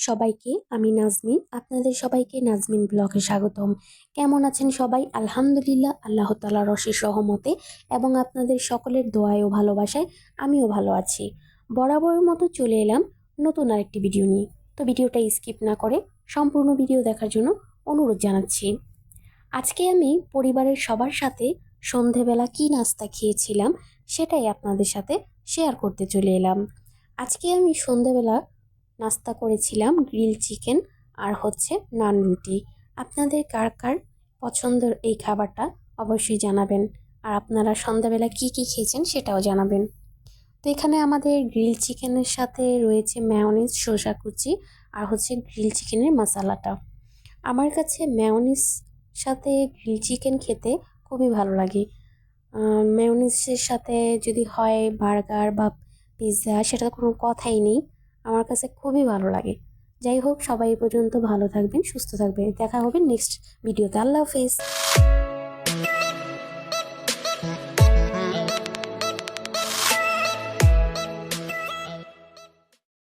সবাইকে, আমি নাজমিন। আপনাদের সবাইকে নাজমিন ব্লগে স্বাগতম। কেমন আছেন সবাই? আলহামদুলিল্লাহ, আল্লাহ তাআলার অশেষ রহমতে এবং আপনাদের সকলের দোয়ায় ও ভালোবাসায় আমিও ভালো আছি। বরাবরের মতো চলে এলাম নতুন আরেকটি ভিডিও নিয়ে। তো ভিডিওটা স্কিপ না করে সম্পূর্ণ ভিডিও দেখার জন্য অনুরোধ জানাচ্ছি। আজকে আমি পরিবারের সবার সাথে সন্ধেবেলা কি নাস্তা খেয়েছিলাম সেটাই আপনাদের সাথে শেয়ার করতে চলে এলাম। আজকে আমি সন্ধেবেলা নাস্তা করেছিলাম গ্রিল চিকেন আর নান রুটি। আপনাদের কার কার পছন্দের এই খাবারটা অবশ্যই জানাবেন। আর আপনারা সন্ধ্যাবেলা কি কি খেয়েছেন সেটাও জানাবেন। তো এখানে আমাদের গ্রিল চিকেনের সাথে রয়েছে মেয়োনিজ, শসা কুচি আর গ্রিল চিকেনের মশলাটা। আমার কাছে মেয়োনিজ সাথে গ্রিল চিকেন খেতে খুবই ভালো লাগে। মেয়োনিজের সাথে যদি হয় বার্গার বা পিৎজা, সেটা তো কোনো কথাই নেই, আমার কাছে খুবই ভালো লাগে। যাই হোক, সবাই এই পর্যন্ত ভালো থাকবেন, সুস্থ থাকবেন। দেখা হবে নেক্সট ভিডিওতে। আল্লাহ হাফেজ।